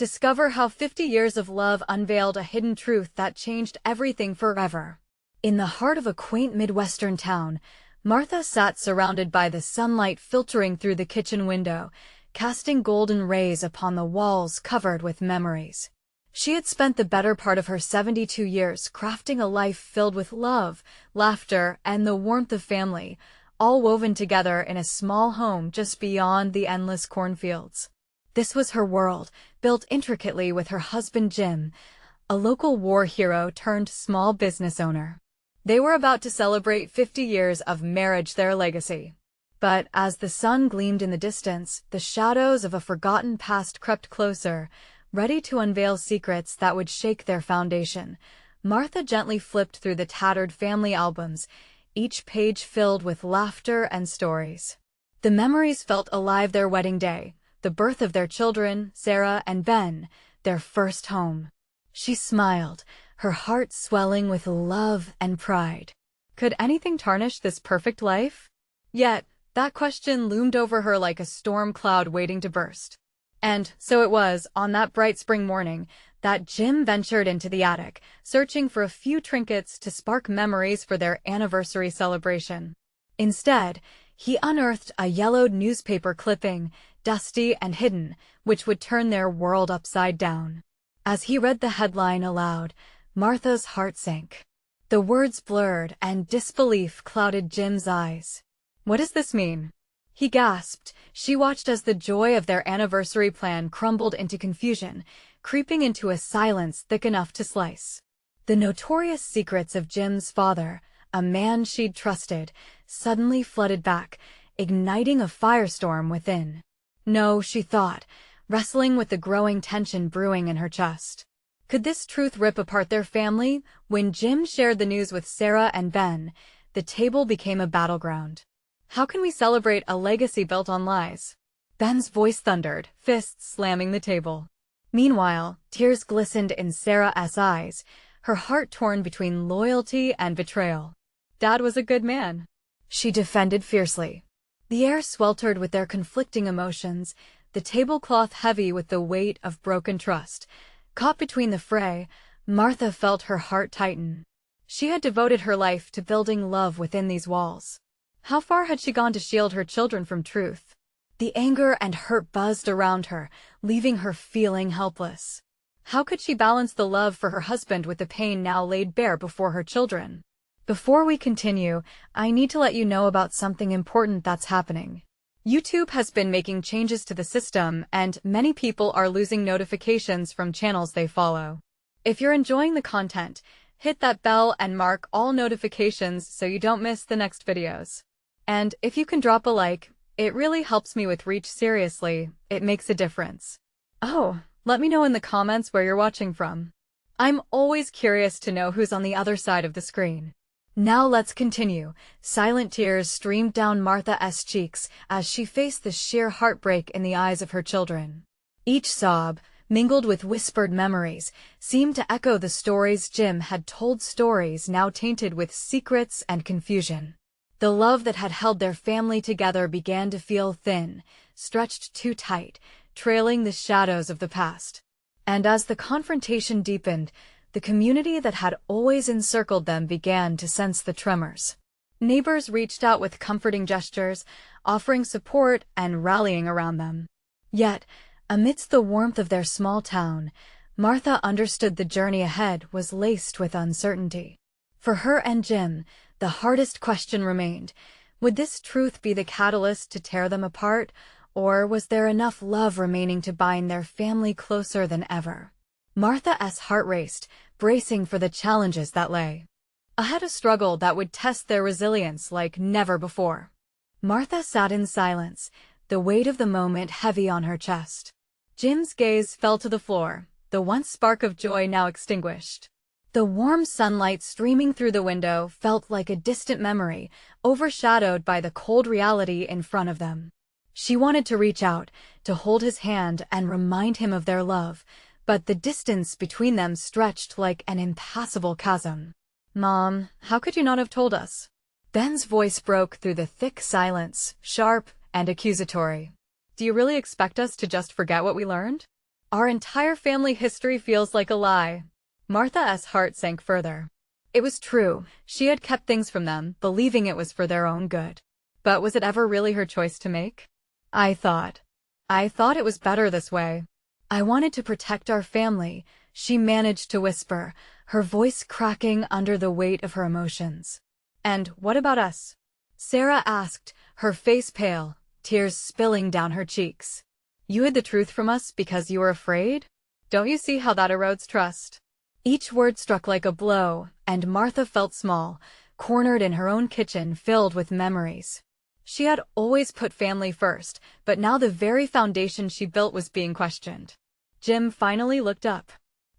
Discover how 50 years of love unveiled a hidden truth that changed everything forever. In the heart of a quaint Midwestern town, Martha sat surrounded by the sunlight filtering through the kitchen window, casting golden rays upon the walls covered with memories. She had spent the better part of her 72 years crafting a life filled with love, laughter, and the warmth of family, all woven together in a small home just beyond the endless cornfields. This was her world, built intricately with her husband Jim, a local war hero turned small business owner. They were about to celebrate 50 years of marriage, their legacy. But as the sun gleamed in the distance, the shadows of a forgotten past crept closer, ready to unveil secrets that would shake their foundation. Martha gently flipped through the tattered family albums, each page filled with laughter and stories. The memories felt alive: their wedding day, the birth of their children, Sarah and Ben, their first home. She smiled, her heart swelling with love and pride. Could anything tarnish this perfect life? Yet, that question loomed over her like a storm cloud waiting to burst. And so it was, on that bright spring morning, that Jim ventured into the attic, searching for a few trinkets to spark memories for their anniversary celebration. Instead, he unearthed a yellowed newspaper clipping, dusty and hidden, which would turn their world upside down. As he read the headline aloud, Martha's heart sank. The words blurred, and disbelief clouded Jim's eyes. "What does this mean?" he gasped. She watched as the joy of their anniversary plan crumbled into confusion, creeping into a silence thick enough to slice. The notorious secrets of Jim's father, a man she'd trusted, suddenly flooded back, igniting a firestorm within. No, she thought, wrestling with the growing tension brewing in her chest. Could this truth rip apart their family? When Jim shared the news with Sarah and Ben, the table became a battleground. How can we celebrate a legacy built on lies? Ben's voice thundered, fists slamming the table. Meanwhile, tears glistened in Sarah's eyes, her heart torn between loyalty and betrayal. Dad was a good man, she defended fiercely. The air sweltered with their conflicting emotions, the tablecloth heavy with the weight of broken trust. Caught between the fray, Martha felt her heart tighten. She had devoted her life to building love within these walls. How far had she gone to shield her children from truth? The anger and hurt buzzed around her, leaving her feeling helpless. How could she balance the love for her husband with the pain now laid bare before her children? Before we continue, I need to let you know about something important that's happening. YouTube has been making changes to the system, and many people are losing notifications from channels they follow. If you're enjoying the content, hit that bell and mark all notifications so you don't miss the next videos. And if you can drop a like, it really helps me with reach. Seriously, it makes a difference. Oh, let me know in the comments where you're watching from. I'm always curious to know who's on the other side of the screen. Now let's continue. Silent tears streamed down Martha's cheeks as she faced the sheer heartbreak in the eyes of her children. Each sob, mingled with whispered memories, seemed to echo the stories Jim had told, stories now tainted with secrets and confusion. The love that had held their family together began to feel thin, stretched too tight, trailing the shadows of the past. And as the confrontation deepened, the community that had always encircled them began to sense the tremors. Neighbors reached out with comforting gestures, offering support and rallying around them. Yet, amidst the warmth of their small town, Martha understood the journey ahead was laced with uncertainty. For her and Jim, the hardest question remained: would this truth be the catalyst to tear them apart, or was there enough love remaining to bind their family closer than ever? Martha's heart raced, bracing for the challenges that lay ahead, a struggle that would test their resilience like never before. Martha sat in silence, the weight of the moment heavy on her chest. Jim's gaze fell to the floor, the once spark of joy now extinguished. The warm sunlight streaming through the window felt like a distant memory, overshadowed by the cold reality in front of them. She wanted to reach out, to hold his hand and remind him of their love, but the distance between them stretched like an impassable chasm. "Mom, how could you not have told us?" Ben's voice broke through the thick silence, sharp and accusatory. "Do you really expect us to just forget what we learned?" Our entire family history feels like a lie. Martha's heart sank further. It was true. She had kept things from them, believing it was for their own good. But was it ever really her choice to make? I thought. it was better this way. I wanted to protect our family, she managed to whisper, her voice cracking under the weight of her emotions. And what about us? Sarah asked, her face pale, tears spilling down her cheeks. You hid the truth from us because you were afraid? Don't you see how that erodes trust? Each word struck like a blow, and Martha felt small, cornered in her own kitchen filled with memories. She had always put family first, but now the very foundation she built was being questioned. Jim finally looked up.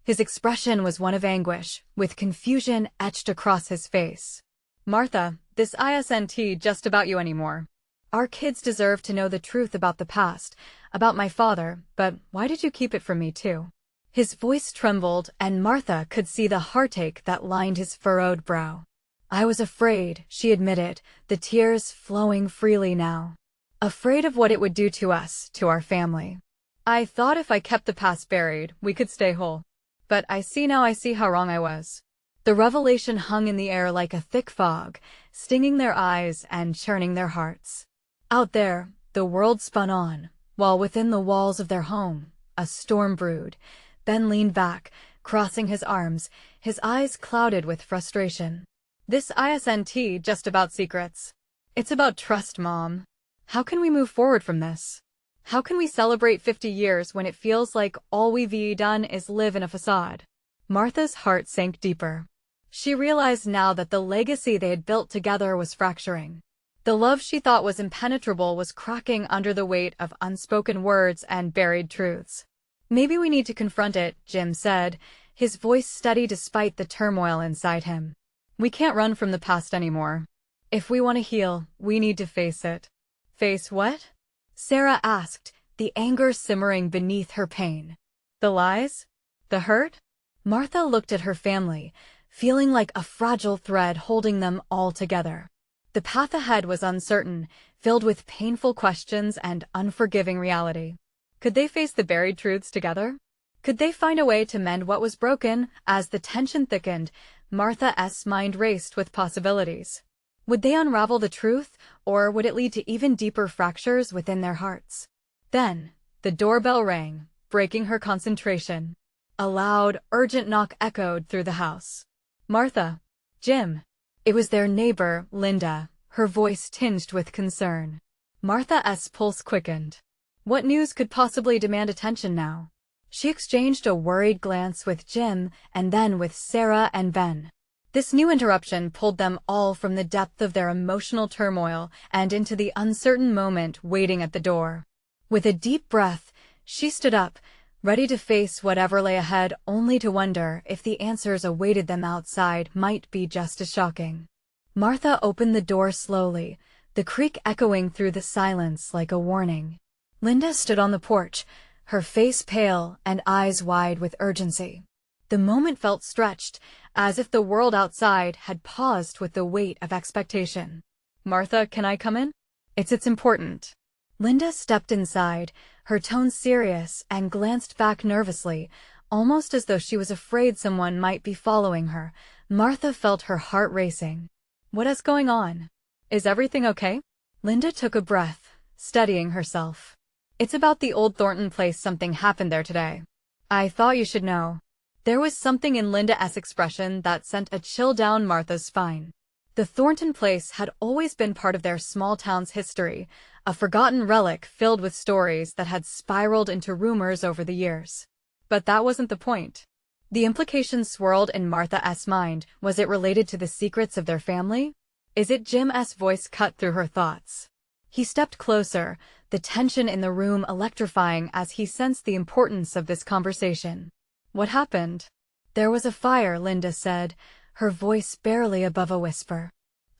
His expression was one of anguish, with confusion etched across his face. Martha, this isn't just about you anymore. Our kids deserve to know the truth about the past, about my father, but why did you keep it from me too? His voice trembled, and Martha could see the heartache that lined his furrowed brow. I was afraid, she admitted, the tears flowing freely now. Afraid of what it would do to us, to our family. I thought if I kept the past buried, we could stay whole. But I see how wrong I was. The revelation hung in the air like a thick fog, stinging their eyes and churning their hearts. Out there, the world spun on, while within the walls of their home, a storm brewed. Ben leaned back, crossing his arms, his eyes clouded with frustration. This isn't just about secrets. It's about trust, Mom. How can we move forward from this? How can we celebrate 50 years when it feels like all we've done is live in a facade? Martha's heart sank deeper. She realized now that the legacy they had built together was fracturing. The love she thought was impenetrable was cracking under the weight of unspoken words and buried truths. Maybe we need to confront it, Jim said, his voice steady despite the turmoil inside him. We can't run from the past anymore. If we want to heal, we need to face it. Face what? Sarah asked, the anger simmering beneath her pain. The lies? The hurt? Martha looked at her family, feeling like a fragile thread holding them all together. The path ahead was uncertain, filled with painful questions and unforgiving reality. Could they face the buried truths together? Could they find a way to mend what was broken? As the tension thickened, Martha's mind raced with possibilities. Would they unravel the truth, or would it lead to even deeper fractures within their hearts? Then, the doorbell rang, breaking her concentration. A loud, urgent knock echoed through the house. Martha. Jim. It was their neighbor, Linda, her voice tinged with concern. Martha's pulse quickened. What news could possibly demand attention now? She exchanged a worried glance with Jim and then with Sarah and Ben. This new interruption pulled them all from the depth of their emotional turmoil and into the uncertain moment waiting at the door. With a deep breath, she stood up, ready to face whatever lay ahead, only to wonder if the answers awaited them outside might be just as shocking. Martha opened the door slowly, the creak echoing through the silence like a warning. Linda stood on the porch, her face pale and eyes wide with urgency. The moment felt stretched, as if the world outside had paused with the weight of expectation. Martha, can I come in? It's important. Linda stepped inside, her tone serious, and glanced back nervously, almost as though she was afraid someone might be following her. Martha felt her heart racing. What is going on? Is everything okay? Linda took a breath, steadying herself. It's about the old Thornton place. Something happened there today. I thought you should know. There was something in Linda's expression that sent a chill down Martha's spine. The Thornton place had always been part of their small town's history, a forgotten relic filled with stories that had spiraled into rumors over the years. But that wasn't the point. The implication swirled in Martha's mind. Was it related to the secrets of their family? Is it? Jim's voice cut through her thoughts. He stepped closer, the tension in the room electrifying as he sensed the importance of this conversation. What happened? There was a fire, Linda said, her voice barely above a whisper.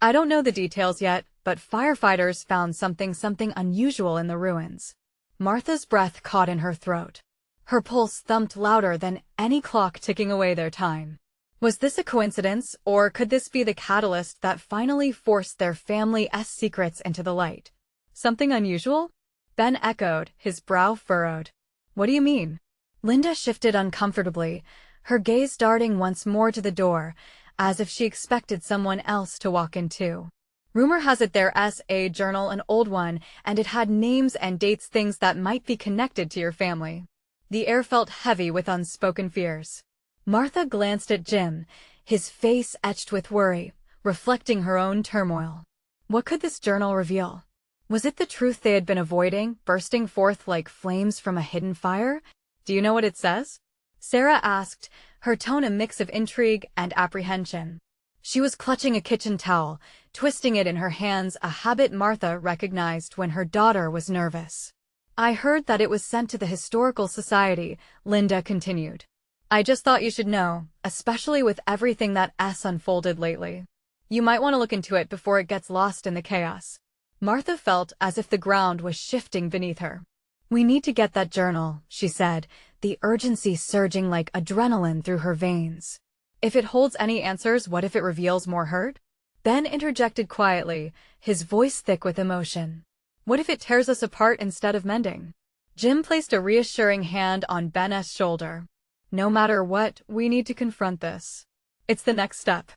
I don't know the details yet, but firefighters found something unusual in the ruins. Martha's breath caught in her throat. Her pulse thumped louder than any clock ticking away their time. Was this a coincidence, or could this be the catalyst that finally forced their family's secrets into the light? Something unusual? Ben echoed, his brow furrowed. What do you mean? Linda shifted uncomfortably, her gaze darting once more to the door, as if she expected someone else to walk in too. Rumor has it there's a journal, an old one, and it had names and dates, things that might be connected to your family. The air felt heavy with unspoken fears. Martha glanced at Jim, his face etched with worry, reflecting her own turmoil. What could this journal reveal? Was it the truth they had been avoiding, bursting forth like flames from a hidden fire? Do you know what it says? Sarah asked, her tone a mix of intrigue and apprehension. She was clutching a kitchen towel, twisting it in her hands, a habit Martha recognized when her daughter was nervous. I heard that it was sent to the Historical Society, Linda continued. I just thought you should know, especially with everything that's unfolded lately. You might want to look into it before it gets lost in the chaos. Martha felt as if the ground was shifting beneath her. We need to get that journal, she said, the urgency surging like adrenaline through her veins. If it holds any answers, what if it reveals more hurt? Ben interjected quietly, his voice thick with emotion. What if it tears us apart instead of mending? Jim placed a reassuring hand on Ben's shoulder. No matter what, we need to confront this. It's the next step.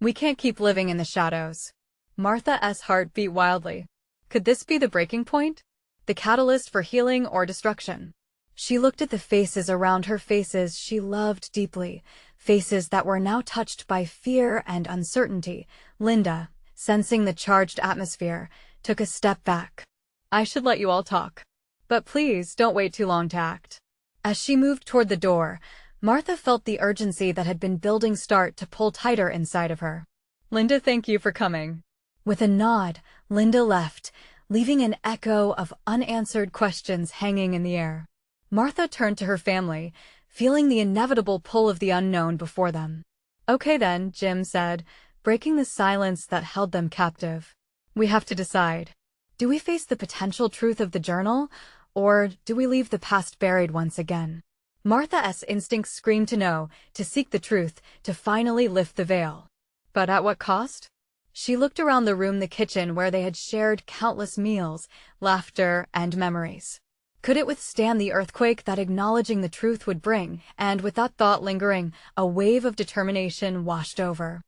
We can't keep living in the shadows. Martha's heart beat wildly. Could this be the breaking point? The catalyst for healing or destruction? She looked at the faces around her, faces she loved deeply, faces that were now touched by fear and uncertainty. Linda, sensing the charged atmosphere, took a step back. I should let you all talk. But please don't wait too long to act. As she moved toward the door, Martha felt the urgency that had been building start to pull tighter inside of her. Linda, thank you for coming. With a nod, Linda left, leaving an echo of unanswered questions hanging in the air. Martha turned to her family, feeling the inevitable pull of the unknown before them. Okay then, Jim said, breaking the silence that held them captive. We have to decide. Do we face the potential truth of the journal, or do we leave the past buried once again? Martha's instincts screamed to know, to seek the truth, to finally lift the veil. But at what cost? She looked around the room, the kitchen where they had shared countless meals, laughter, and memories. Could it withstand the earthquake that acknowledging the truth would bring? And with that thought lingering, a wave of determination washed over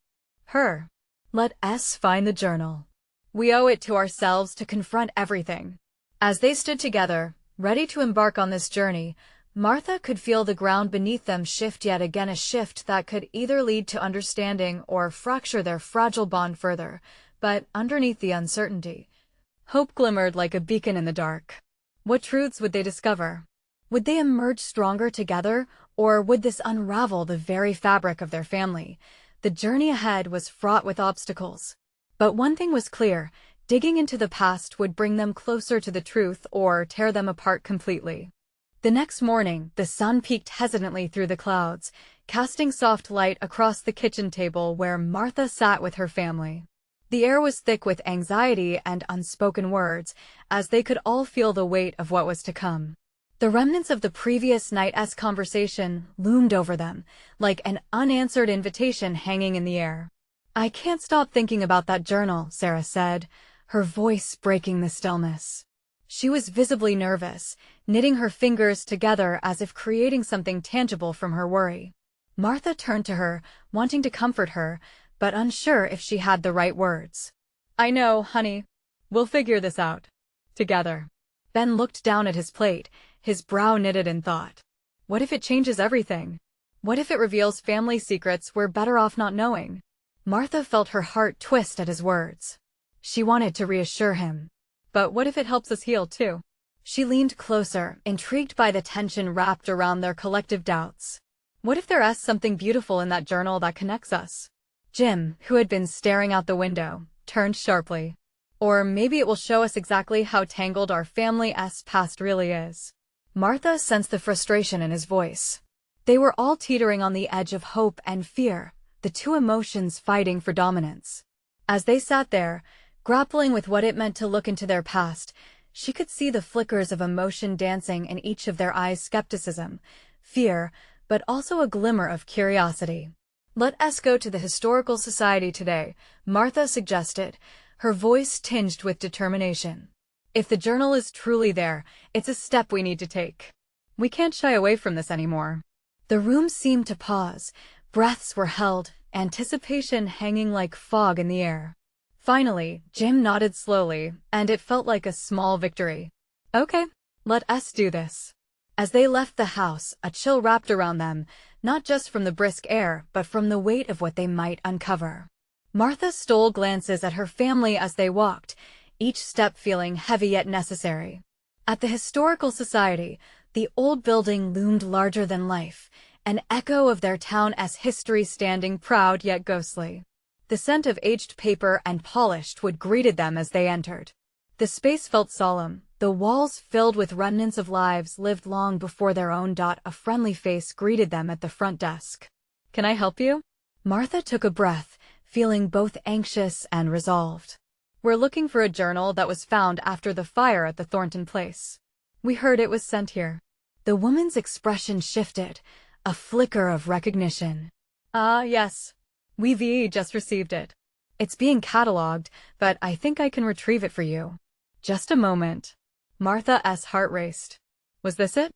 her. Let us find the journal. We owe it to ourselves to confront everything. As they stood together, ready to embark on this journey, Martha could feel the ground beneath them shift yet again, a shift that could either lead to understanding or fracture their fragile bond further. But underneath the uncertainty, hope glimmered like a beacon in the dark. What truths would they discover? Would they emerge stronger together, or would this unravel the very fabric of their family? The journey ahead was fraught with obstacles. But one thing was clear, digging into the past would bring them closer to the truth or tear them apart completely. The next morning, the sun peeked hesitantly through the clouds, casting soft light across the kitchen table where Martha sat with her family. The air was thick with anxiety and unspoken words, as they could all feel the weight of what was to come. The remnants of the previous night's conversation loomed over them, like an unanswered invitation hanging in the air. I can't stop thinking about that journal, Sarah said, her voice breaking the stillness. She was visibly nervous, knitting her fingers together as if creating something tangible from her worry. Martha turned to her, wanting to comfort her, but unsure if she had the right words. I know, honey. We'll figure this out. Together. Ben looked down at his plate, his brow knitted in thought. What if it changes everything? What if it reveals family secrets we're better off not knowing? Martha felt her heart twist at his words. She wanted to reassure him. But what if it helps us heal too? She leaned closer, intrigued by the tension wrapped around their collective doubts. What if there's something beautiful in that journal that connects us? Jim, who had been staring out the window, turned sharply. Or maybe it will show us exactly how tangled our family's past really is. Martha sensed the frustration in his voice. They were all teetering on the edge of hope and fear, the two emotions fighting for dominance. As they sat there, grappling with what it meant to look into their past, she could see the flickers of emotion dancing in each of their eyes, skepticism, fear, but also a glimmer of curiosity. Let us go to the Historical Society today, Martha suggested, her voice tinged with determination. If the journal is truly there, it's a step we need to take. We can't shy away from this anymore. The room seemed to pause. Breaths were held, anticipation hanging like fog in the air. Finally, Jim nodded slowly, and it felt like a small victory. Okay, let us do this. As they left the house, a chill wrapped around them, not just from the brisk air, but from the weight of what they might uncover. Martha stole glances at her family as they walked, each step feeling heavy yet necessary. At the historical society, the old building loomed larger than life, an echo of their town's history standing proud yet ghostly. The scent of aged paper and polished wood greeted them as they entered. The space felt solemn, the walls filled with remnants of lives lived long before their own. A friendly face greeted them at the front desk. Can I help you? Martha took a breath, feeling both anxious and resolved. We're looking for a journal that was found after the fire at the Thornton place. We heard it was sent here. The woman's expression shifted, a flicker of recognition. Yes. We've just received it. It's being cataloged, but I think I can retrieve it for you. Just a moment. Martha's heart raced. Was this it?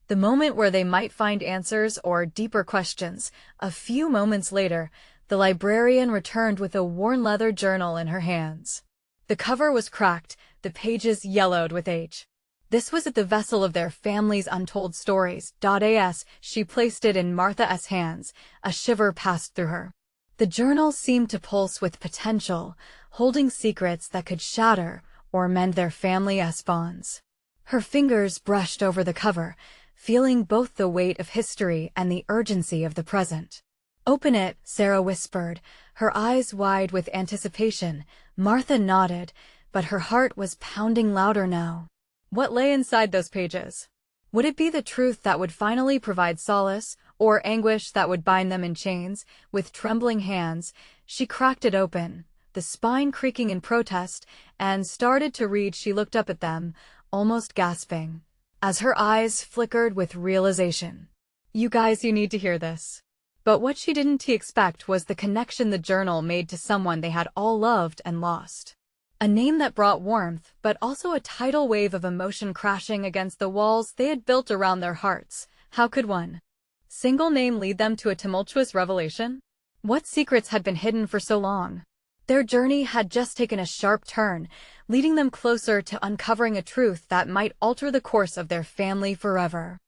The moment where they might find answers or deeper questions. A few moments later, the librarian returned with a worn leather journal in her hands. The cover was cracked, the pages yellowed with age. This was the vessel of their family's untold stories. As she placed it in Martha's hands, a shiver passed through her. The journal seemed to pulse with potential, holding secrets that could shatter or mend their family's bonds. Her fingers brushed over the cover, feeling both the weight of history and the urgency of the present. Open it, Sarah whispered, her eyes wide with anticipation. Martha nodded, but her heart was pounding louder now. What lay inside those pages? Would it be the truth that would finally provide solace, or anguish that would bind them in chains? With trembling hands, she cracked it open, the spine creaking in protest, and started to read. She looked up at them, almost gasping, as her eyes flickered with realization. You need to hear this. But what she didn't expect was the connection the journal made to someone they had all loved and lost. A name that brought warmth, but also a tidal wave of emotion crashing against the walls they had built around their hearts. How could one single name lead them to a tumultuous revelation? What secrets had been hidden for so long? Their journey had just taken a sharp turn, leading them closer to uncovering a truth that might alter the course of their family forever.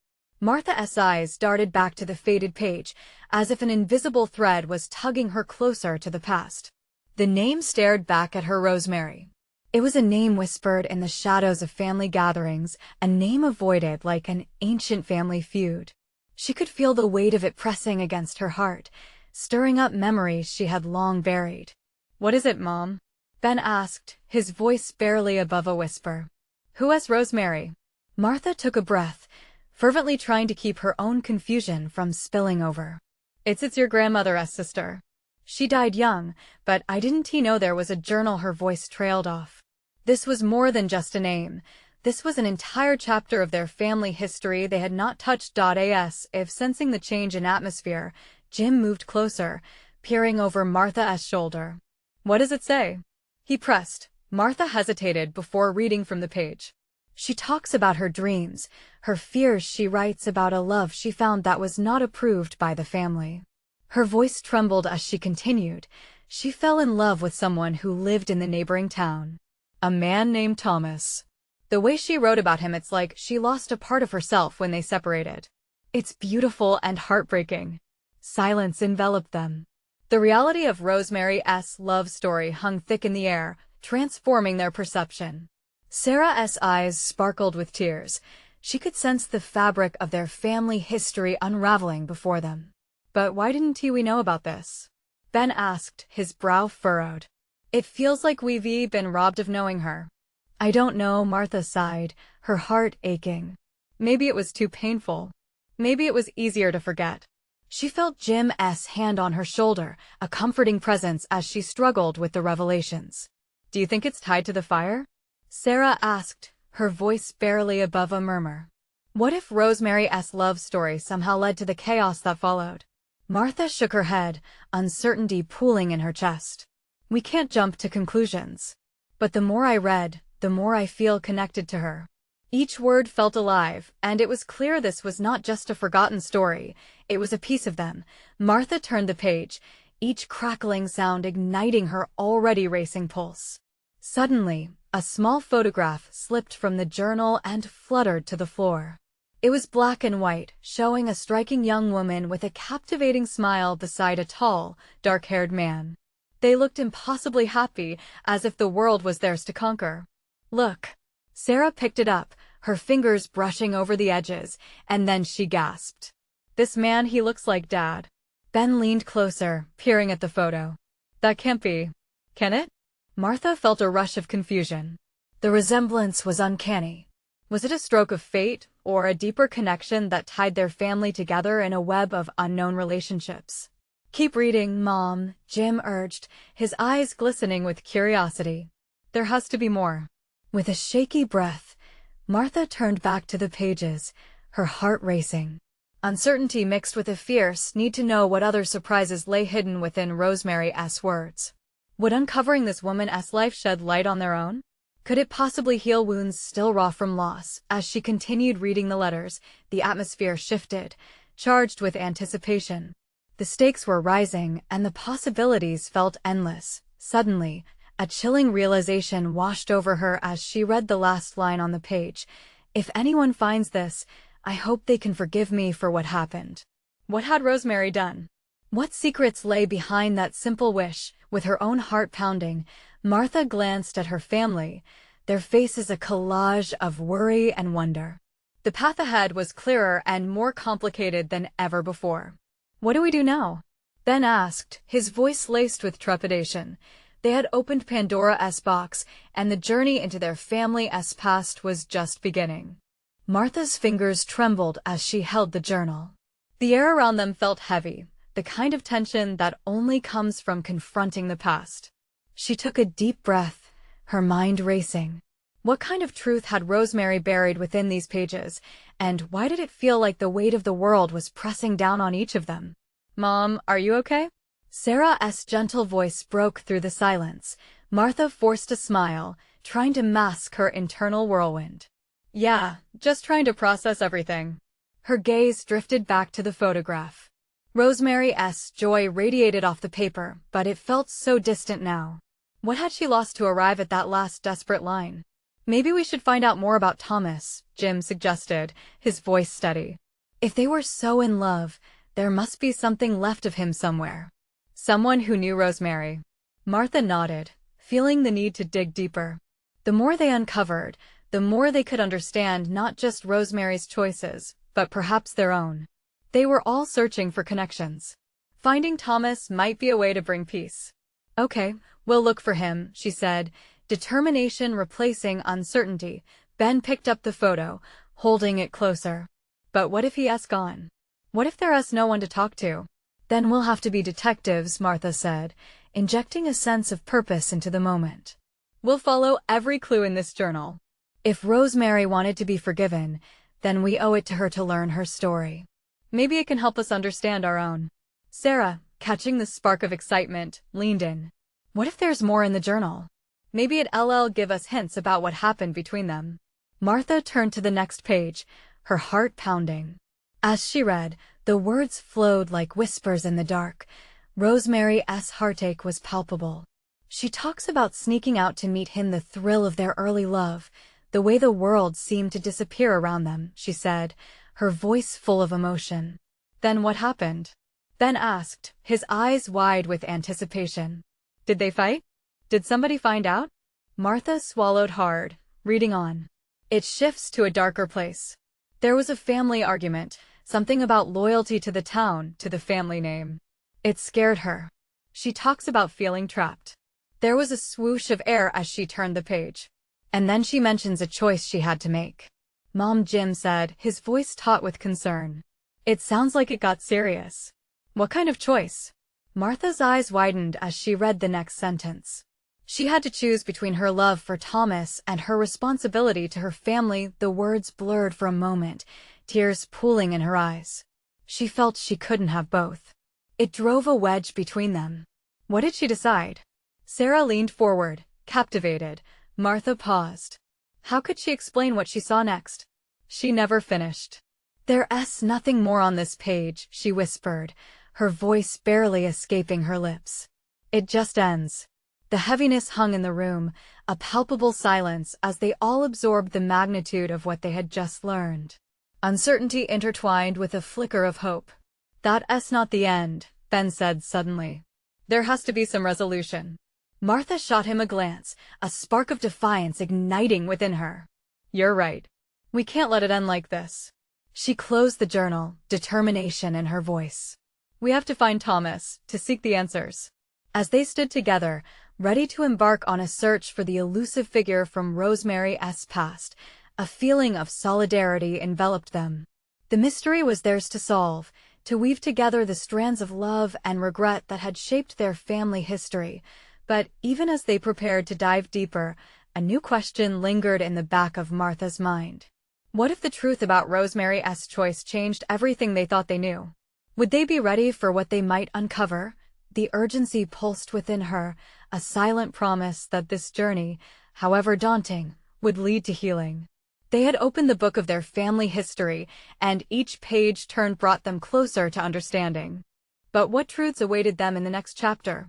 Martha's eyes darted back to the faded page, as if an invisible thread was tugging her closer to the past. The name stared back at her. Rosemary. It was a name whispered in the shadows of family gatherings, a name avoided like an ancient family feud. She could feel the weight of it pressing against her heart, stirring up memories she had long buried. What is it, Mom? Ben asked, his voice barely above a whisper. Who is Rosemary? Martha took a breath, fervently trying to keep her own confusion from spilling over. It's your grandmother's sister. She died young, but I didn't know there was a journal. Her voice trailed off. This was more than just a name. This was an entire chapter of their family history they had not touched. If sensing the change in atmosphere, Jim moved closer, peering over Martha's shoulder. What does it say? He pressed. Martha hesitated before reading from the page. She talks about her dreams, her fears. She writes about a love she found that was not approved by the family. Her voice trembled as she continued. She fell in love with someone who lived in the neighboring town. A man named Thomas. The way she wrote about him, it's like she lost a part of herself when they separated. It's beautiful and heartbreaking. Silence enveloped them. The reality of Rosemary's love story hung thick in the air, transforming their perception. Sarah's eyes sparkled with tears. She could sense the fabric of their family history unraveling before them. But why didn't we know about this? Ben asked, his brow furrowed. It feels like we've been robbed of knowing her. I don't know, Martha sighed, her heart aching. Maybe it was too painful. Maybe it was easier to forget. She felt Jim's hand on her shoulder, a comforting presence as she struggled with the revelations. Do you think it's tied to the fire? Sarah asked, her voice barely above a murmur. What if Rosemary's love story somehow led to the chaos that followed? Martha shook her head, uncertainty pooling in her chest. We can't jump to conclusions. But the more I read, the more I feel connected to her. Each word felt alive, and it was clear this was not just a forgotten story. It was a piece of them. Martha turned the page, each crackling sound igniting her already racing pulse. Suddenly, a small photograph slipped from the journal and fluttered to the floor. It was black and white, showing a striking young woman with a captivating smile beside a tall, dark-haired man. They looked impossibly happy, as if the world was theirs to conquer. "Look." Sarah picked it up, her fingers brushing over the edges, and then she gasped. "This man, he looks like Dad." Ben leaned closer, peering at the photo. "That can't be. Can it?" Martha felt a rush of confusion. The resemblance was uncanny. Was it a stroke of fate, or a deeper connection that tied their family together in a web of unknown relationships? "Keep reading, Mom," Jim urged, his eyes glistening with curiosity. "There has to be more." With a shaky breath, Martha turned back to the pages, her heart racing. Uncertainty mixed with a fierce need to know what other surprises lay hidden within Rosemary's words. Would uncovering this woman's life shed light on their own? Could it possibly heal wounds still raw from loss? As she continued reading the letters, the atmosphere shifted, charged with anticipation. The stakes were rising, and the possibilities felt endless. Suddenly, a chilling realization washed over her as she read the last line on the page. "If anyone finds this, I hope they can forgive me for what happened." What had Rosemary done? What secrets lay behind that simple wish? With her own heart pounding, Martha glanced at her family, their faces a collage of worry and wonder. The path ahead was clearer and more complicated than ever before. "What do we do now?" Ben asked, his voice laced with trepidation. They had opened Pandora's box, and the journey into their family's past was just beginning. Martha's fingers trembled as she held the journal. The air around them felt heavy, the kind of tension that only comes from confronting the past. She took a deep breath, her mind racing. What kind of truth had Rosemary buried within these pages, and why did it feel like the weight of the world was pressing down on each of them? "Mom, are you okay?" Sarah's gentle voice broke through the silence. Martha forced a smile, trying to mask her internal whirlwind. "Yeah, just trying to process everything." Her gaze drifted back to the photograph. Rosemary's joy radiated off the paper, but it felt so distant now. What had she lost to arrive at that last desperate line? "Maybe we should find out more about Thomas," Jim suggested, his voice steady. If they were so in love, there must be something left of him somewhere. Someone who knew Rosemary. Martha nodded, feeling the need to dig deeper. The more they uncovered, the more they could understand not just Rosemary's choices, but perhaps their own. They were all searching for connections. Finding Thomas might be a way to bring peace. "Okay, we'll look for him," she said, determination replacing uncertainty. Ben picked up the photo, holding it closer. "But what if he has gone? What if there is no one to talk to?" "Then we'll have to be detectives," Martha said, injecting a sense of purpose into the moment. "We'll follow every clue in this journal." If Rosemary wanted to be forgiven, then we owe it to her to learn her story. Maybe it can help us understand our own. Sarah, catching the spark of excitement, leaned in. "What if there's more in the journal? Maybe it'll give us hints about what happened between them." Martha turned to the next page, her heart pounding. As she read, the words flowed like whispers in the dark. Rosemary's heartache was palpable. She talks about sneaking out to meet him, the thrill of their early love, the way the world seemed to disappear around them, she said, her voice full of emotion. "Then what happened?" Ben asked, his eyes wide with anticipation. "Did they fight? Did somebody find out?" Martha swallowed hard, reading on. It shifts to a darker place. "There was a family argument, something about loyalty to the town, to the family name. It scared her. She talks about feeling trapped." There was a swoosh of air as she turned the page. "And then she mentions a choice she had to make." "Mom," Jim said, his voice taut with concern. "It sounds like it got serious." "What kind of choice?" Martha's eyes widened as she read the next sentence. She had to choose between her love for Thomas and her responsibility to her family. The words blurred for a moment, tears pooling in her eyes. She felt she couldn't have both. It drove a wedge between them. What did she decide? Sarah leaned forward, captivated. Martha paused. How could she explain what she saw next? She never finished. "There's nothing more on this page," she whispered, her voice barely escaping her lips. "It just ends." The heaviness hung in the room, a palpable silence as they all absorbed the magnitude of what they had just learned. Uncertainty intertwined with a flicker of hope. "That's not the end," Ben said suddenly. "There has to be some resolution." Martha shot him a glance, a spark of defiance igniting within her. "You're right. We can't let it end like this." She closed the journal, determination in her voice. "We have to find Thomas, to seek the answers." As they stood together, ready to embark on a search for the elusive figure from Rosemary's past, a feeling of solidarity enveloped them. The mystery was theirs to solve, to weave together the strands of love and regret that had shaped their family history. But even as they prepared to dive deeper, a new question lingered in the back of Martha's mind. What if the truth about Rosemary's choice changed everything they thought they knew? Would they be ready for what they might uncover? The urgency pulsed within her, a silent promise that this journey, however daunting, would lead to healing. They had opened the book of their family history, and each page turned brought them closer to understanding. But what truths awaited them in the next chapter?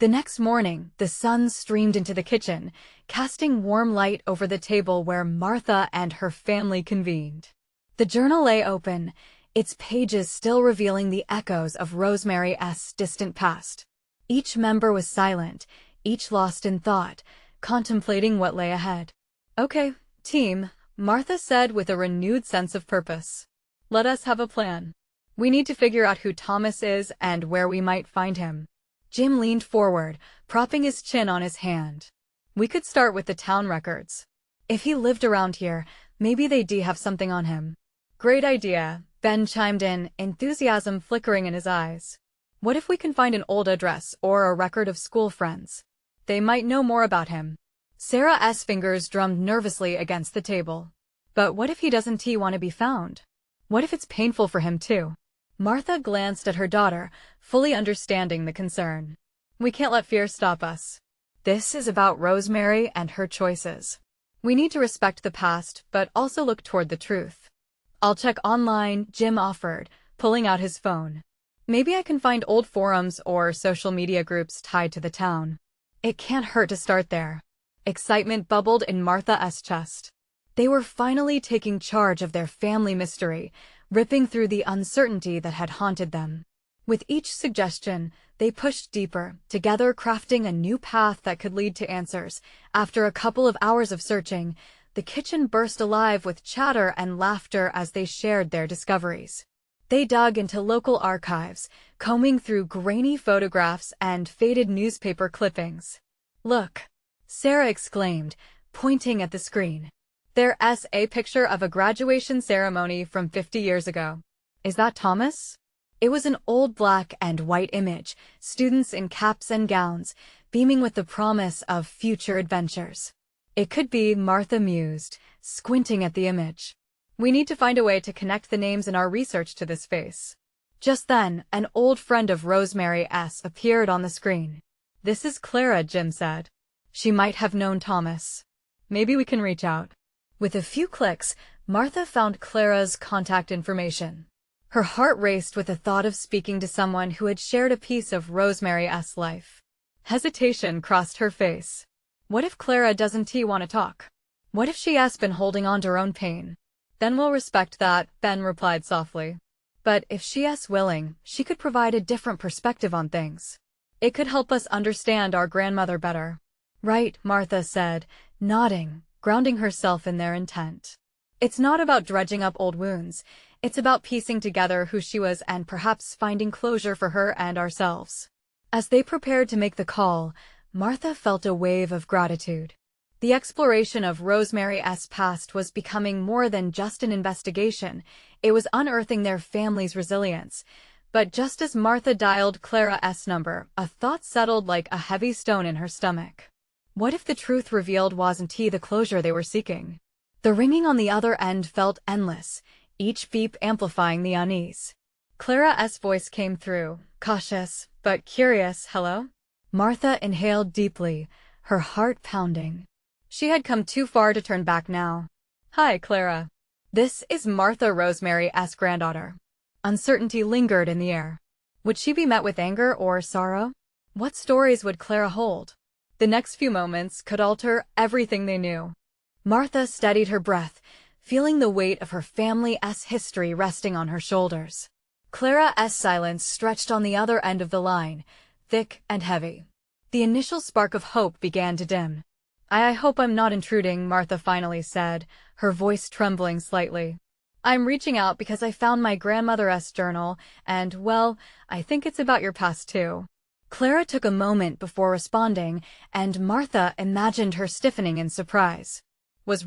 The next morning, the sun streamed into the kitchen, casting warm light over the table where Martha and her family convened. The journal lay open, its pages still revealing the echoes of Rosemary's distant past. Each member was silent, each lost in thought, contemplating what lay ahead. "Okay, team," Martha said with a renewed sense of purpose. "Let us have a plan. We need to figure out who Thomas is and where we might find him." Jim leaned forward, propping his chin on his hand. "We could start with the town records. If he lived around here, maybe they'd have something on him." "Great idea," Ben chimed in, enthusiasm flickering in his eyes. "What if we can find an old address or a record of school friends? They might know more about him." Sarah's fingers drummed nervously against the table. "But what if he doesn't want to be found? What if it's painful for him too?" Martha glanced at her daughter, fully understanding the concern. "We can't let fear stop us. This is about Rosemary and her choices. We need to respect the past, but also look toward the truth." "I'll check online," Jim offered, pulling out his phone. "Maybe I can find old forums or social media groups tied to the town." It can't hurt to start there. Excitement bubbled in Martha's chest. They were finally taking charge of their family mystery, ripping through the uncertainty that had haunted them. With each suggestion, they pushed deeper, together crafting a new path that could lead to answers. After a couple of hours of searching, the kitchen burst alive with chatter and laughter as they shared their discoveries. They dug into local archives, combing through grainy photographs and faded newspaper clippings. "Look!" Sarah exclaimed, pointing at the screen. "There's a picture of a graduation ceremony from 50 years ago. Is that Thomas?" It was an old black and white image, students in caps and gowns, beaming with the promise of future adventures. "It could be," Martha mused, squinting at the image. "We need to find a way to connect the names in our research to this face." Just then, an old friend of Rosemary's appeared on the screen. "This is Clara," Jim said. "She might have known Thomas. Maybe we can reach out." With a few clicks, Martha found Clara's contact information. Her heart raced with the thought of speaking to someone who had shared a piece of Rosemary's life. Hesitation crossed her face. What if Clara doesn't want to talk? What if she has been holding on to her own pain? "Then we'll respect that," Ben replied softly. "But if she is willing, she could provide a different perspective on things. It could help us understand our grandmother better." "Right," Martha said, nodding, grounding herself in their intent. "It's not about dredging up old wounds. It's about piecing together who she was and perhaps finding closure for her and ourselves." As they prepared to make the call, Martha felt a wave of gratitude. The exploration of Rosemary's past was becoming more than just an investigation. It was unearthing their family's resilience. But just as Martha dialed Clara's number, a thought settled like a heavy stone in her stomach. What if the truth revealed wasn't the closure they were seeking? The ringing on the other end felt endless, each beep amplifying the unease. Clara's voice came through, cautious, but curious. "Hello?" Martha inhaled deeply, her heart pounding. She had come too far to turn back now. Hi, Clara. This is Martha, Rosemary's granddaughter. Uncertainty lingered in the air. Would she be met with anger or sorrow? What stories would Clara hold? The next few moments could alter everything they knew. Martha steadied her breath, feeling the weight of her family's history resting on her shoulders. Clara's silence stretched on the other end of the line, thick and heavy. The initial spark of hope began to dim. I hope I'm not intruding, Martha finally said, her voice trembling slightly. I'm reaching out because I found my grandmother's journal, and, well, I think it's about your past too. Clara took a moment before responding, and Martha imagined her stiffening in surprise. Was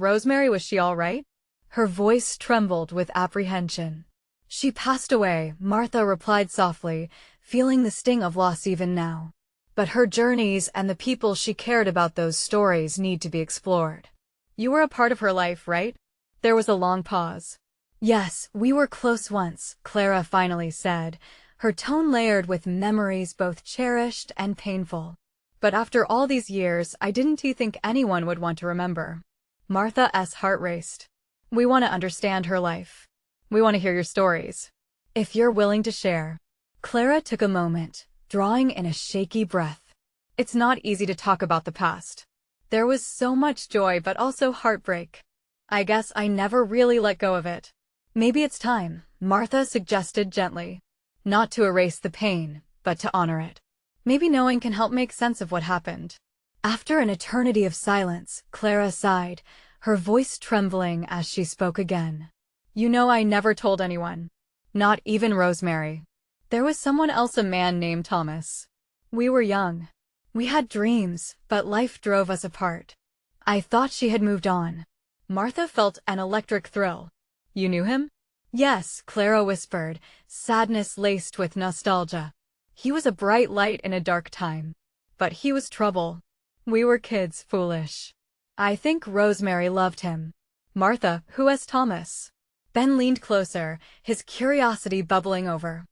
she all right? Her voice trembled with apprehension. She passed away, Martha replied softly, feeling the sting of loss even now. But her journeys and the people she cared about, those stories need to be explored. You were a part of her life, right? There was a long pause. Yes, we were close once, Clara finally said, her tone layered with memories both cherished and painful. But after all these years, I didn't think anyone would want to remember. Martha's heart raced. We want to understand her life. We want to hear your stories. If you're willing to share. Clara took a moment, drawing in a shaky breath. It's not easy to talk about the past. There was so much joy but also heartbreak. I guess I never really let go of it. Maybe it's time, Martha suggested gently. Not to erase the pain, but to honor it. Maybe knowing can help make sense of what happened. After an eternity of silence, Clara sighed, her voice trembling as she spoke again. You know, I never told anyone. Not even Rosemary. There was someone else, a man named Thomas. We were young. We had dreams, but life drove us apart. I thought she had moved on. Martha felt an electric thrill. You knew him? Yes, Clara whispered, sadness laced with nostalgia. He was a bright light in a dark time. But he was trouble. We were kids, foolish. I think Rosemary loved him. Martha, who is Thomas? Ben leaned closer, his curiosity bubbling over.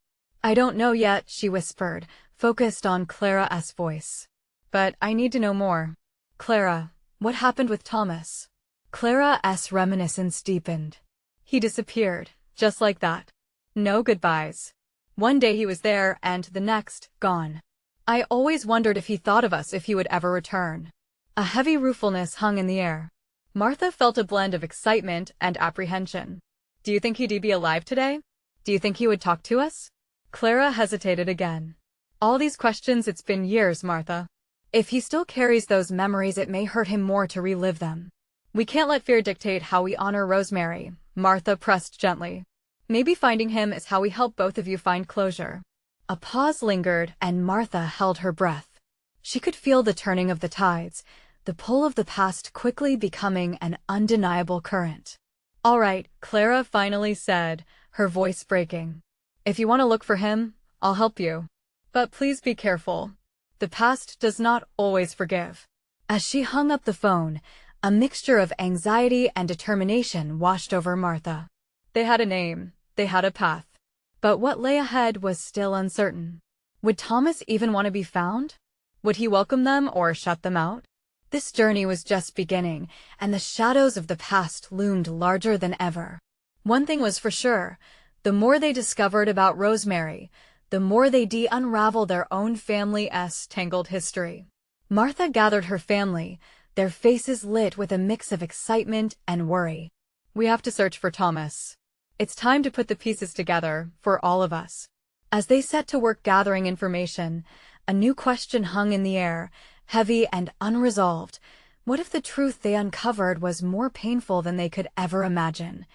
I don't know yet, she whispered, focused on Clara's voice. But I need to know more. Clara, what happened with Thomas? Clara's reminiscence deepened. He disappeared, just like that. No goodbyes. One day he was there, and the next, gone. I always wondered if he thought of us, if he would ever return. A heavy ruefulness hung in the air. Martha felt a blend of excitement and apprehension. Do you think he'd be alive today? Do you think he would talk to us? Clara hesitated again. All these questions, it's been years, Martha. If he still carries those memories, it may hurt him more to relive them. We can't let fear dictate how we honor Rosemary, Martha pressed gently. Maybe finding him is how we help both of you find closure. A pause lingered, and Martha held her breath. She could feel the turning of the tides, the pull of the past quickly becoming an undeniable current. All right, Clara finally said, her voice breaking. If you want to look for him, I'll help you. But please be careful. The past does not always forgive. As she hung up the phone, a mixture of anxiety and determination washed over Martha. They had a name, they had a path. But what lay ahead was still uncertain. Would Thomas even want to be found? Would he welcome them or shut them out? This journey was just beginning, and the shadows of the past loomed larger than ever. One thing was for sure, the more they discovered about Rosemary, the more they unraveled their own family's tangled history. Martha gathered her family, their faces lit with a mix of excitement and worry. We have to search for Thomas. It's time to put the pieces together, for all of us. As they set to work gathering information, a new question hung in the air, heavy and unresolved. What if the truth they uncovered was more painful than they could ever imagine?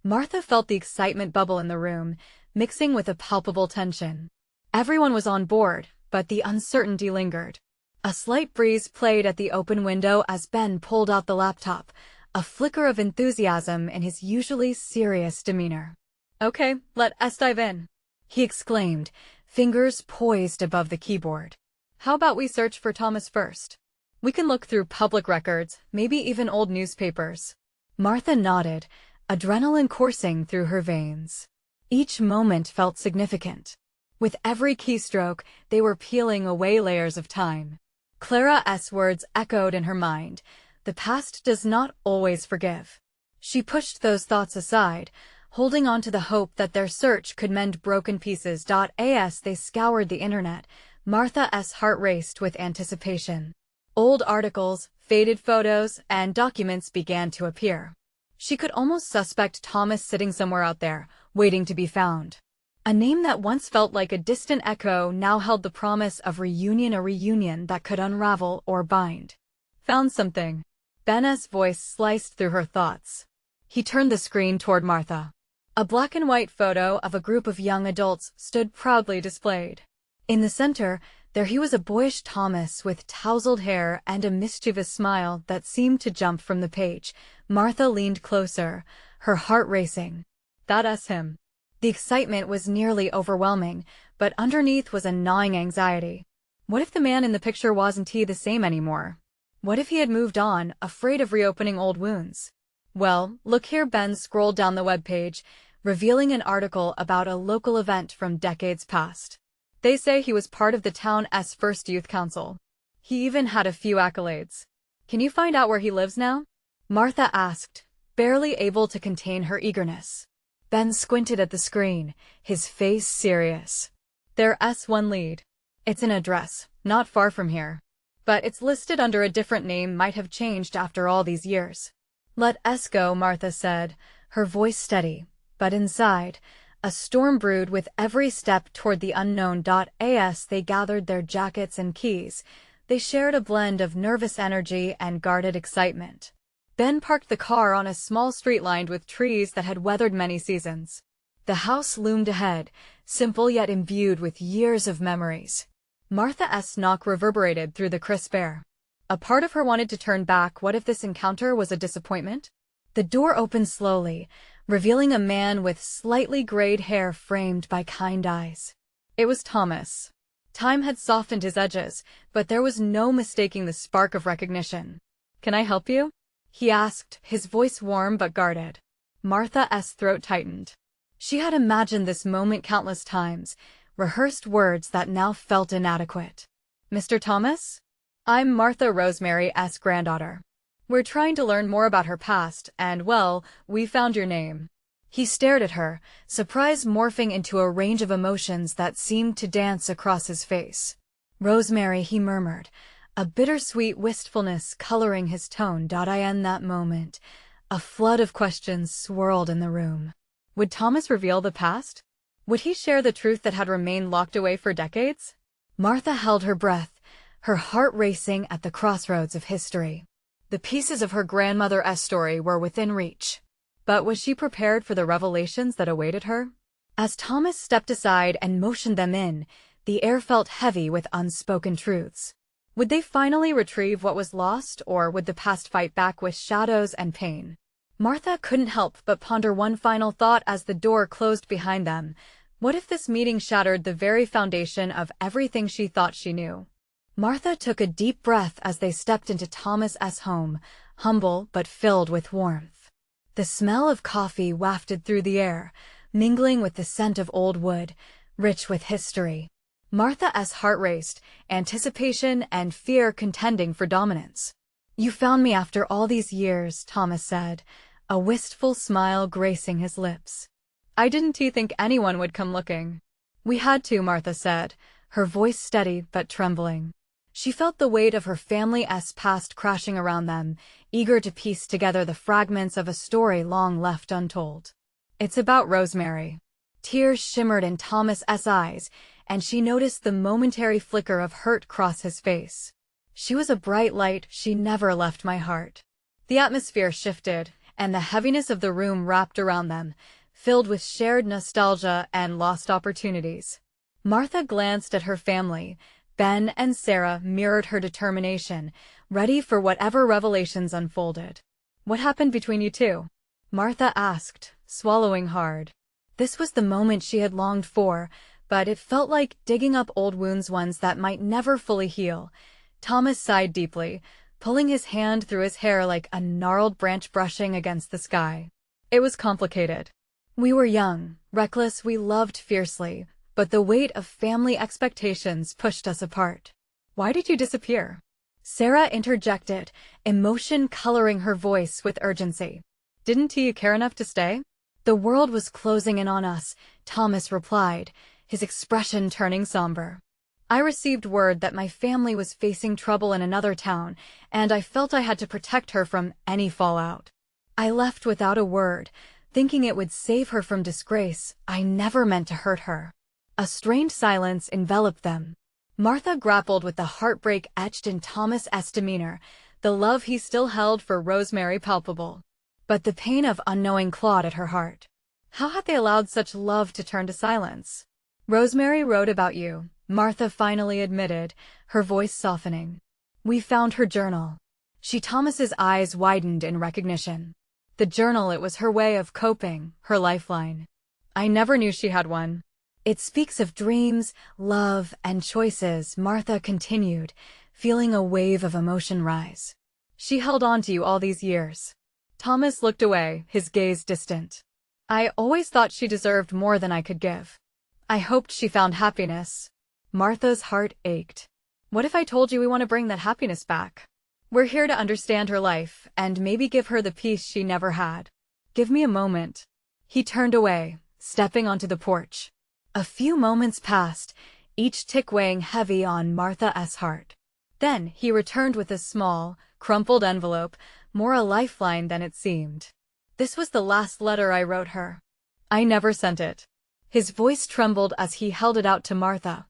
Martha felt the excitement bubble in the room, mixing with a palpable tension. Everyone was on board, but the uncertainty lingered. A slight breeze played at the open window as Ben pulled out the laptop, a flicker of enthusiasm in his usually serious demeanor. Okay, let's dive in, he exclaimed, fingers poised above the keyboard. How about we search for Thomas first? We can look through public records, maybe even old newspapers. Martha nodded, adrenaline coursing through her veins. Each moment felt significant. With every keystroke, they were peeling away layers of time. Clara's words echoed in her mind. the past does not always forgive. She pushed those thoughts aside, holding on to the hope that their search could mend broken pieces. As they scoured the internet, Martha's heart raced with anticipation. Old articles, faded photos, and documents began to appear. She could almost suspect Thomas sitting somewhere out there, waiting to be found. A name that once felt like a distant echo now held the promise of a reunion that could unravel or bind. Found something. Ben's voice sliced through her thoughts. He turned the screen toward Martha. A black and white photo of a group of young adults stood proudly displayed. In the center, there he was, a boyish Thomas with tousled hair and a mischievous smile that seemed to jump from the page. Martha leaned closer, her heart racing. That's him. The excitement was nearly overwhelming, but underneath was a gnawing anxiety. What if the man in the picture wasn't the same anymore? What if he had moved on, afraid of reopening old wounds? Well, look here. Ben scrolled down the webpage, revealing an article about a local event from decades past. They say he was part of the town's first youth council. He even had a few accolades. Can you find out where he lives now? Martha asked, barely able to contain her eagerness. Ben squinted at the screen, his face serious. There's one lead. It's an address, not far from here. But it's listed under a different name. Might have changed after all these years. Let's go, Martha said, her voice steady, but inside, a storm brewed with every step toward the unknown. As they gathered their jackets and keys, they shared a blend of nervous energy and guarded excitement. Ben parked the car on a small street lined with trees that had weathered many seasons. The house loomed ahead, simple yet imbued with years of memories. Martha's knock reverberated through the crisp air. A part of her wanted to turn back. What if this encounter was a disappointment? The door opened slowly, revealing a man with slightly grayed hair framed by kind eyes. It was Thomas. Time had softened his edges, but there was no mistaking the spark of recognition. Can I help you? He asked, his voice warm but guarded. Martha's throat tightened. She had imagined this moment countless times, rehearsed words that now felt inadequate. Mr. Thomas? I'm Martha, Rosemary's granddaughter. We're trying to learn more about her past, and, well, we found your name. He stared at her, surprise morphing into a range of emotions that seemed to dance across his face. Rosemary, he murmured, a bittersweet wistfulness coloring his tone. In that moment, a flood of questions swirled in the room. Would Thomas reveal the past? Would he share the truth that had remained locked away for decades? Martha held her breath, her heart racing at the crossroads of history. The pieces of her grandmother's story were within reach. But was she prepared for the revelations that awaited her? As Thomas stepped aside and motioned them in, the air felt heavy with unspoken truths. Would they finally retrieve what was lost, or would the past fight back with shadows and pain? Martha couldn't help but ponder one final thought as the door closed behind them. What if this meeting shattered the very foundation of everything she thought she knew? Martha took a deep breath as they stepped into Thomas's home, humble but filled with warmth. The smell of coffee wafted through the air, mingling with the scent of old wood, rich with history. Martha's heart raced, anticipation and fear contending for dominance. You found me after all these years, Thomas said, a wistful smile gracing his lips. I didn't think anyone would come looking. We had to, Martha said, her voice steady but trembling. She felt the weight of her family's past crashing around them, eager to piece together the fragments of a story long left untold. It's about Rosemary. Tears shimmered in Thomas's eyes, and she noticed the momentary flicker of hurt cross his face. She was a bright light. She never left my heart. The atmosphere shifted, and the heaviness of the room wrapped around them, filled with shared nostalgia and lost opportunities. Martha glanced at her family. Ben and Sarah mirrored her determination, ready for whatever revelations unfolded. What happened between you two? Martha asked, swallowing hard. This was the moment she had longed for, but it felt like digging up old wounds, ones that might never fully heal. Thomas sighed deeply, pulling his hand through his hair like a gnarled branch brushing against the sky. It was complicated. We were young, reckless, we loved fiercely, but the weight of family expectations pushed us apart. Why did you disappear? Sarah interjected, emotion coloring her voice with urgency. Didn't you care enough to stay? The world was closing in on us, Thomas replied, his expression turning somber. I received word that my family was facing trouble in another town, and I felt I had to protect her from any fallout. I left without a word, thinking it would save her from disgrace. I never meant to hurt her. A strained silence enveloped them. Martha grappled with the heartbreak etched in Thomas's demeanor, the love he still held for Rosemary palpable. But the pain of unknowing clawed at her heart. How had they allowed such love to turn to silence? Rosemary wrote about you, Martha finally admitted, her voice softening. We found her journal. Thomas's eyes widened in recognition. The journal, it was her way of coping, her lifeline. I never knew she had one. It speaks of dreams, love, and choices, Martha continued, feeling a wave of emotion rise. She held on to you all these years. Thomas looked away, his gaze distant. I always thought she deserved more than I could give. I hoped she found happiness. Martha's heart ached. What if I told you we want to bring that happiness back? We're here to understand her life, and maybe give her the peace she never had. Give me a moment. He turned away, stepping onto the porch. A few moments passed, each tick weighing heavy on Martha's heart. Then he returned with a small, crumpled envelope, more a lifeline than it seemed. This was the last letter I wrote her. I never sent it. His voice trembled as he held it out to Martha.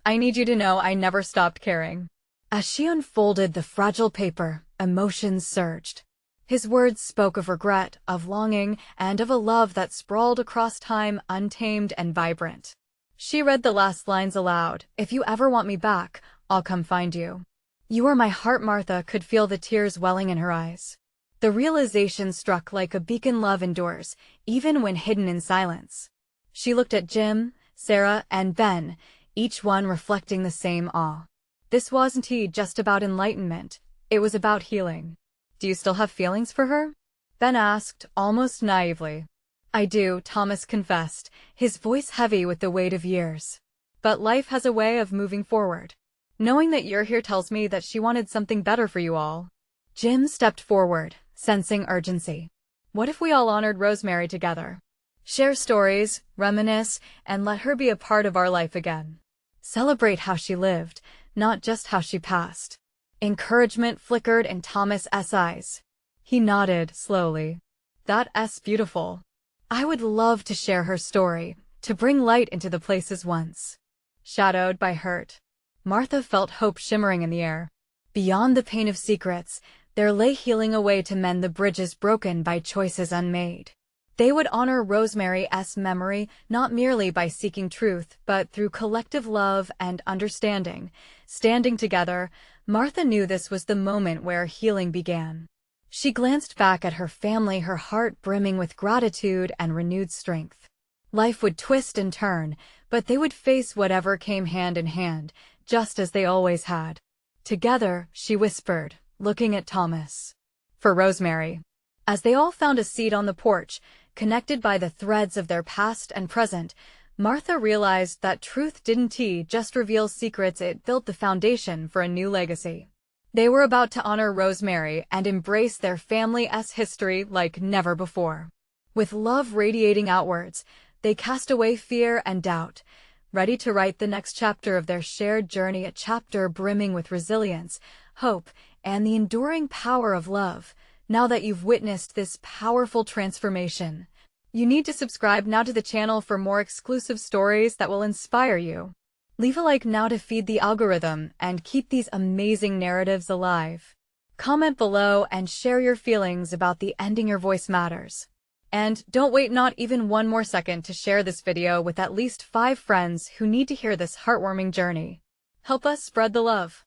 I need you to know I never stopped caring. As she unfolded the fragile paper, emotions surged. His words spoke of regret, of longing, and of a love that sprawled across time, untamed and vibrant. She read the last lines aloud. If you ever want me back, I'll come find you. You are my heart. Martha could feel the tears welling in her eyes. The realization struck like a beacon. Love endures, even when hidden in silence. She looked at Jim, Sarah, and Ben, each one reflecting the same awe. This wasn't just about enlightenment, it was about healing. Do you still have feelings for her? Ben asked, almost naively. I do, Thomas confessed, his voice heavy with the weight of years. But life has a way of moving forward. Knowing that you're here tells me that she wanted something better for you all. Jim stepped forward, sensing urgency. What if we all honored Rosemary together? Share stories, reminisce, and let her be a part of our life again. Celebrate how she lived, not just how she passed. Encouragement flickered in Thomas's eyes. He nodded slowly. That's beautiful. I would love to share her story, to bring light into the places once shadowed by hurt. Martha felt hope shimmering in the air. Beyond the pain of secrets, there lay healing, a way to mend the bridges broken by choices unmade. They would honor Rosemary's memory not merely by seeking truth, but through collective love and understanding. Standing together, Martha knew this was the moment where healing began. She glanced back at her family, her heart brimming with gratitude and renewed strength. Life would twist and turn, but they would face whatever came hand in hand, just as they always had. Together, she whispered, looking at Thomas. For Rosemary. As they all found a seat on the porch, connected by the threads of their past and present, Martha realized that truth didn't just reveal secrets, it built the foundation for a new legacy. They were about to honor Rosemary and embrace their family's history like never before. With love radiating outwards, they cast away fear and doubt, ready to write the next chapter of their shared journey, a chapter brimming with resilience, hope, and the enduring power of love. Now that you've witnessed this powerful transformation, you need to subscribe now to the channel for more exclusive stories that will inspire you. Leave a like now to feed the algorithm and keep these amazing narratives alive. Comment below and share your feelings about the ending. Your voice matters. And don't wait not even one more second to share this video with at least 5 friends who need to hear this heartwarming journey. Help us spread the love.